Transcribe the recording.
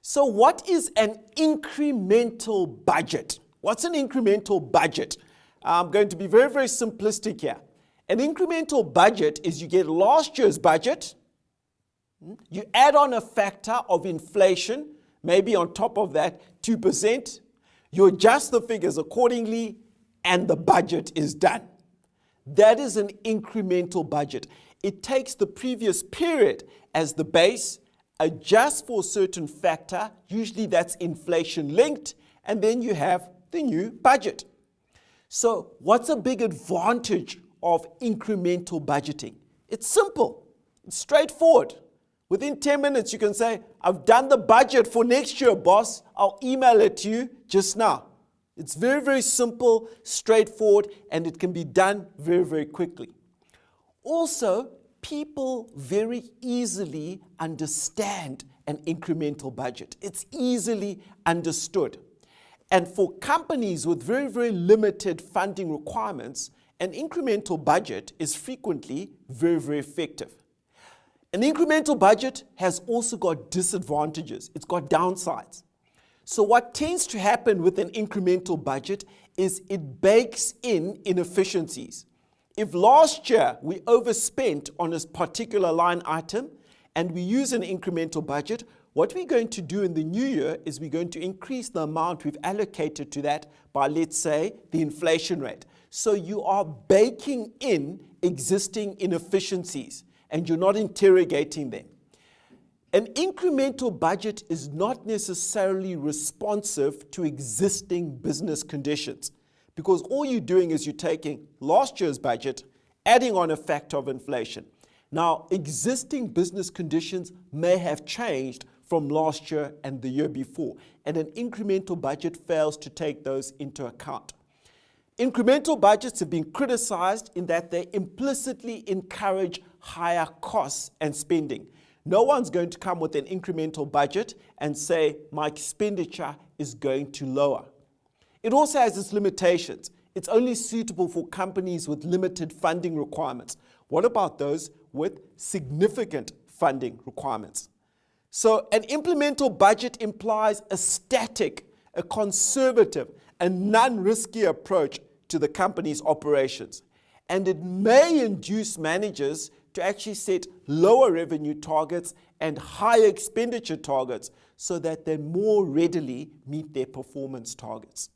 So what is an incremental budget? What's an incremental budget? I'm going to be very, very simplistic here. An incremental budget is you get last year's budget, you add on a factor of inflation, maybe on top of that 2%, you adjust the figures accordingly, and the budget is done. That is an incremental budget. It takes the previous period as the base, adjusts for a certain factor, usually that's inflation linked, and then you have the new budget. So what's a big advantage of incremental budgeting? It's simple, it's straightforward. Within 10 minutes you can say, I've done the budget for next year, boss. I'll email it to you just now. It's very, very simple, straightforward, and it can be done very, very quickly. Also, people very easily understand an incremental budget. It's easily understood. And for companies with very, very limited funding requirements, an incremental budget is frequently very, very effective. An incremental budget has also got disadvantages. It's got downsides. So what tends to happen with an incremental budget is it bakes in inefficiencies. If last year we overspent on a particular line item and we use an incremental budget, what we're going to do in the new year is we're going to increase the amount we've allocated to that by, let's say, the inflation rate. So you are baking in existing inefficiencies and you're not interrogating them. An incremental budget is not necessarily responsive to existing business conditions, because all you're doing is you're taking last year's budget, adding on a factor of inflation. Now, existing business conditions may have changed from last year and the year before, and an incremental budget fails to take those into account. Incremental budgets have been criticized in that they implicitly encourage higher costs and spending. No one's going to come with an incremental budget and say, my expenditure is going to lower. It also has its limitations. It's only suitable for companies with limited funding requirements. What about those with significant funding requirements? So an implemental budget implies a static, a conservative, and non-risky approach to the company's operations. And it may induce managers to actually set lower revenue targets and higher expenditure targets so that they more readily meet their performance targets.